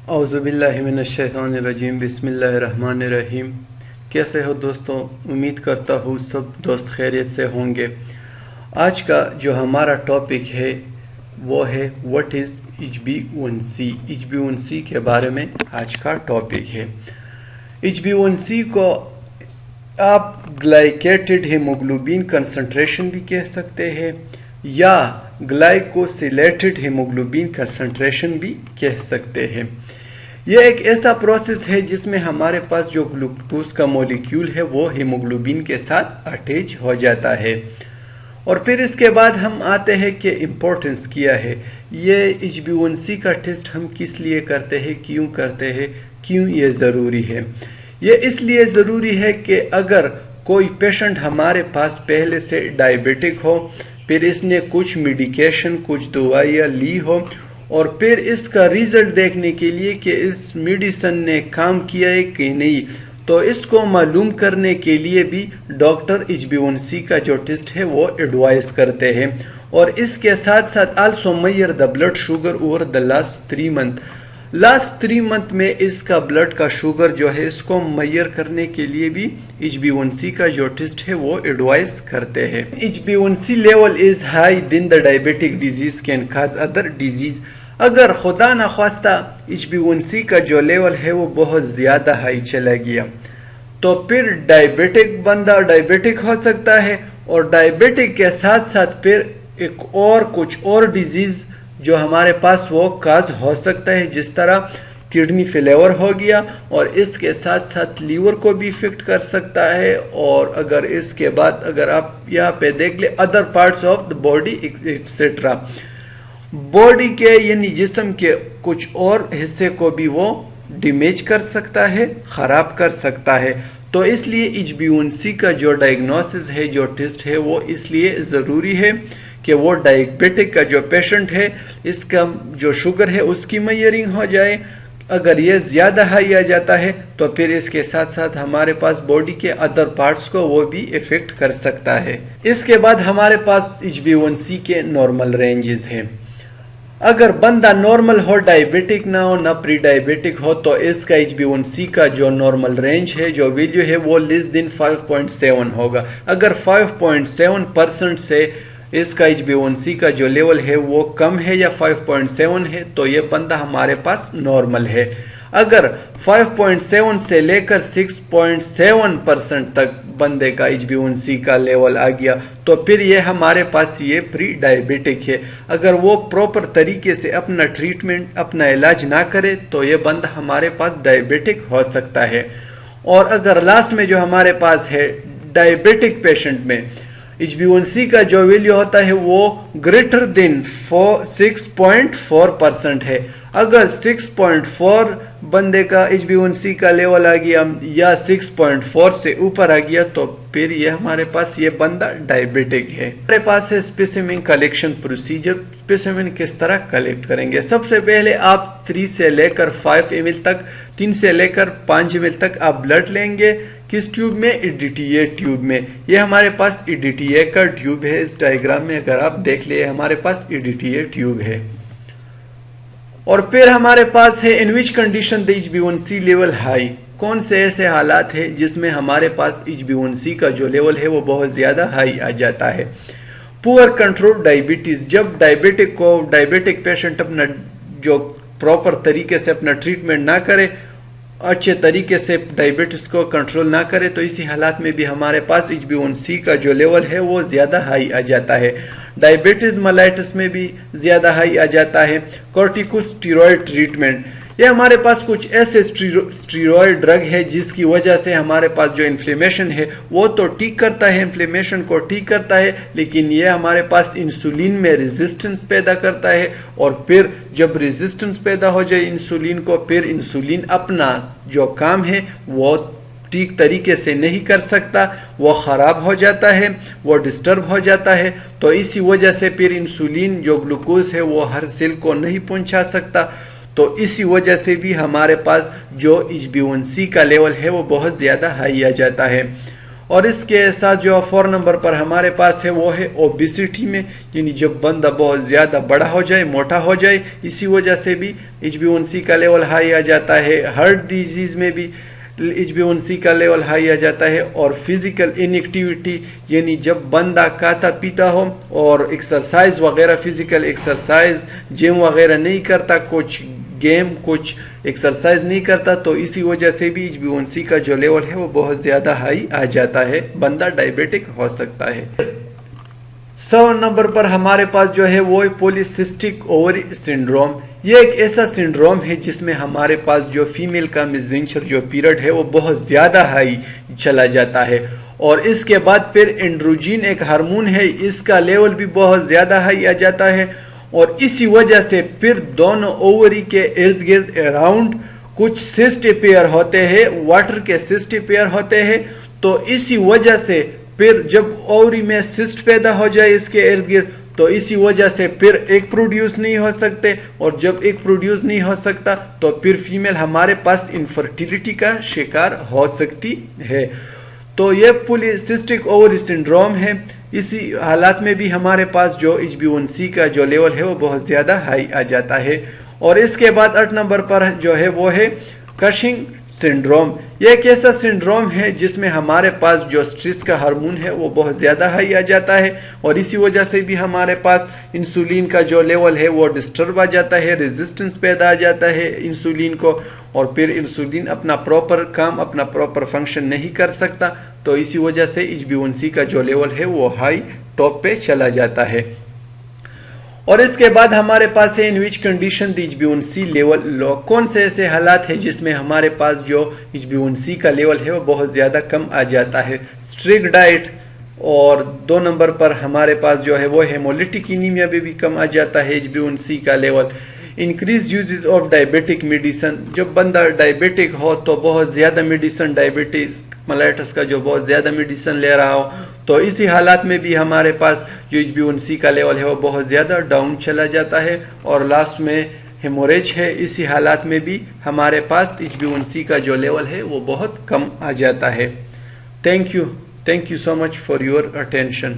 औज़ुबिल्लाहिमिनश्शैतानिर्रजीम बिस्मिल्लाहिर्रहमानिर्रहीम। कैसे हो दोस्तों? उम्मीद करता हूँ सब दोस्त खैरियत से होंगे। आज का जो हमारा टॉपिक है वो है व्हाट इज़ HbA1c। HbA1c के बारे में आज का टॉपिक है। HbA1c को आप ग्लाइकेटेड हीमोग्लोबिन कंसंट्रेशन भी कह सकते हैं या ग्लाइकोसिलेटेड हीमोग्लोबिन कंसंट्रेशन भी कह सकते हैं। यह एक ऐसा प्रोसेस है जिसमें हमारे पास जो ग्लूकोज का मॉलिक्यूल है वो हीमोग्लोबिन के साथ अटैच हो जाता है। और फिर इसके बाद हम आते हैं कि इम्पोर्टेंस क्या है। ये HbA1c का टेस्ट हम किस लिए करते हैं, क्यों करते हैं, क्यों ये ज़रूरी है। ये इसलिए ज़रूरी है कि अगर कोई पेशेंट हमारे पास पहले से डायबिटिक हो, फिर इसने कुछ मेडिकेशन कुछ दवाइयाँ ली हो और फिर इसका रिजल्ट देखने के लिए कि इस मेडिसिन ने काम किया है कि नहीं, तो इसको मालूम करने के लिए भी डॉक्टर HbA1c का जो टेस्ट है वो एडवाइस करते हैं। और इसके साथ साथ also measure the blood sugar over the last 3 month में इसका ब्लड का शुगर जो है इसको मेजर करने के लिए भी HbA1c का जो टेस्ट है वो एडवाइस करते हैं। HbA1c level is high then the diabetic disease can cause other disease. अगर खुदा न ख्वास्ता HbA1c का जो लेवल है वो बहुत ज्यादा हाई चला गया तो फिर डायबिटिक बंदा डायबिटिक हो सकता है और डायबिटिक के साथ साथ फिर एक और कुछ और डिजीज जो हमारे पास वो काज हो सकता है, जिस तरह किडनी फेलियर हो गया और इसके साथ साथ लीवर को भी इफेक्ट कर सकता है। और अगर इसके बाद अगर आप यहाँ पे देख ले other parts of the body etcetera, body के यानी जिस्म के कुछ और हिस्से को भी वो डैमेज कर सकता है, खराब कर सकता है। तो इसलिए HbA1c का जो डायग्नोसिस है, जो टेस्ट है, वो इसलिए ज़रूरी है कि वो डायबिटिक का जो पेशेंट है इसका जो शुगर है उसकी मेजरिंग हो जाए। अगर ये ज़्यादा हाई आ जाता है तो फिर इसके साथ साथ हमारे पास बॉडी के अदर पार्ट्स को वो भी इफेक्ट कर सकता है। इसके बाद हमारे पास HbA1c के नॉर्मल रेंजेस हैं। अगर बंदा नॉर्मल हो, डायबिटिक ना हो, ना प्री डायबिटिक हो, तो इसका HbA1c का जो नॉर्मल रेंज है, जो वैल्यू है वो लेस देन 5.7 होगा। अगर 5.7% से इसका HbA1c का जो लेवल है वो कम है या 5.7 है तो ये बंदा हमारे पास नॉर्मल है। अगर 5.7 से लेकर 6.7% तक बंदे का HbA1c का लेवल आ गया तो फिर ये हमारे पास ये प्री डायबिटिक है। अगर वो प्रॉपर तरीके से अपना ट्रीटमेंट अपना इलाज ना करे तो ये बंदा हमारे पास डायबिटिक हो सकता है। और अगर लास्ट में जो हमारे पास है डायबिटिक पेशेंट में HbA1c का जो वैल्यू होता है वो ग्रेटर देन 6.4% है। अगर 6.4 बंदे का HbA1c का लेवल आ गया या 6.4 से ऊपर आ गया तो फिर ये हमारे पास ये बंदा डायबिटिक है। हमारे पास है स्पेसिमेन कलेक्शन प्रोसीजर। स्पेसिमेन किस तरह कलेक्ट करेंगे? सबसे पहले आप 3 से लेकर 5 ml तक, 3 से लेकर 5 ml तक आप ब्लड लेंगे। किस ट्यूब में? EDTA ट्यूब में। ये हमारे पास EDTA का ट्यूब है। इस डायग्राम में अगर आप देख ले हमारे पास EDTA ट्यूब है। और फिर हमारे पास है in which condition the HbA1c level high. कौन से ऐसे हालात है जिसमें हमारे पास HbA1c का जो लेवल है वो बहुत ज्यादा हाई आ जाता है। पुअर कंट्रोल डायबिटीज, जब डायबिटिक पेशेंट अपना जो प्रॉपर तरीके से अपना ट्रीटमेंट ना करे, अच्छे तरीके से डायबिटीज को कंट्रोल ना करे, तो इसी हालात में भी हमारे पास HbA1c का जो लेवल है वो ज्यादा हाई आ जाता है। डायबिटीज मेलाइटिस में भी ज्यादा हाई आ जाता है। कॉर्टिकोस्टेरॉइड ट्रीटमेंट, ये हमारे पास कुछ ऐसे स्टेरॉइड ड्रग है जिसकी वजह से हमारे पास जो इन्फ्लेमेशन है वो तो ठीक करता है, इन्फ्लेमेशन को ठीक करता है, लेकिन ये हमारे पास इंसुलिन में रेजिस्टेंस पैदा करता है। और फिर जब रेजिस्टेंस पैदा हो जाए इंसुलिन को, फिर इंसुलिन अपना जो काम है वो ठीक तरीके से नहीं कर सकता, वो खराब हो जाता है, वो डिस्टर्ब हो जाता है। तो इसी वजह से फिर इंसुलिन जो ग्लूकोज है वो हर सेल को नहीं पहुंचा सकता। तो इसी वजह से भी हमारे पास जो HbA1c का लेवल है वो बहुत ज्यादा हाई आ जाता है। اور اس کے ساتھ جو 4 نمبر پر ہمارے پاس ہے وہ ہے اوبیسٹی میں، یعنی جب بندہ بہت زیادہ بڑا ہو جائے، موٹا ہو جائے، اسی وجہ سے بھی HbA1c کا لیول ہائی آ جاتا ہے۔ ہارٹ ڈیزیز میں بھی HbA1c کا لیول ہائی آ جاتا ہے۔ اور فزیکل انیکٹیویٹی، یعنی جب بندہ کھاتا پیتا ہو اور ایکسرسائز وغیرہ، فزیکل ایکسرسائز، جم وغیرہ نہیں کرتا، کچھ گیم، کچھ ایکسرسائز نہیں کرتا، تو اسی وجہ سے بھی HbA1c کا جو لیول ہے وہ بہت زیادہ ہائی آ جاتا ہے، بندہ ڈائبیٹک ہو سکتا ہے۔ 7 نمبر پر ہمارے پاس جو ہے وہ پولیسسٹک اووری سنڈروم۔ یہ ایک ایسا سنڈروم ہے جس میں ہمارے پاس جو فیمیل کا میزوینچر جو پیریڈ ہے وہ بہت زیادہ ہائی چلا جاتا ہے، اور اس کے بعد پھر اینڈروجین ایک ہارمون ہے، اس کا لیول بھی بہت زیادہ ہائی آ جاتا ہے، اور اسی وجہ سے پھر دونوں اووری کے ارد گرد اراؤنڈ کچھ سسٹ پیئر ہوتے ہیں، واٹر کے سسٹ پیئر ہوتے ہیں، تو اسی وجہ سے پھر جب اووری میں سسٹ پیدا ہو جائے اس کے ارد گرد، تو اسی وجہ سے پھر ایک پروڈیوس نہیں ہو سکتے، اور جب ایک پروڈیوس نہیں ہو سکتا تو پھر فیمیل ہمارے پاس انفرٹیلیٹی کا شکار ہو سکتی ہے۔ تو یہ پولیسسٹک اووری سنڈروم ہے۔ اسی حالات میں بھی ہمارے پاس جو HbA1c کا جو لیول ہے وہ بہت زیادہ ہائی آ جاتا ہے۔ اور اس کے بعد 8 نمبر پر جو ہے وہ ہے کشنگ سنڈروم۔ یہ ایک ایسا سنڈروم ہے جس میں ہمارے پاس جو سٹریس کا ہارمون ہے وہ بہت زیادہ ہائی آ جاتا ہے، اور اسی وجہ سے بھی ہمارے پاس انسولین کا جو لیول ہے وہ ڈسٹرب آ جاتا ہے، ریزسٹنس پیدا آ جاتا ہے انسولین کو، اور پھر انسولین اپنا پراپر کام، اپنا پراپر فنکشن نہیں کر سکتا، تو اسی وجہ سے HbA1c کا جو لیول ہے وہ ہائی ٹاپ پہ چلا جاتا ہے۔ اور اس کے بعد ہمارے پاس ہے ان which condition the HbA1c level low. کون سے ایسے حالات ہیں جس میں ہمارے پاس جو HbA1c کا لیول ہے وہ بہت زیادہ کم آ جاتا ہے؟ اسٹرکٹ ڈائٹ، اور 2 نمبر پر ہمارے پاس جو ہے وہ ہیمولیٹک انیمیا میں بھی کم آ جاتا ہے HbA1c کا level. Increase uses of diabetic medicine, جب بندہ ڈائبیٹک ہو تو بہت زیادہ میڈیسن، ڈائبٹیز ملائٹس کا جو بہت زیادہ میڈیسن لے رہا ہو، تو اسی حالات میں بھی ہمارے پاس جو HbA1c کا لیول ہے وہ بہت زیادہ ڈاؤن چلا جاتا ہے، اور لاسٹ میں ہیموریج ہے، اسی حالات میں بھی ہمارے پاس HbA1c کا جو لیول ہے وہ بہت کم آ جاتا ہے۔ Thank you so much for your attention.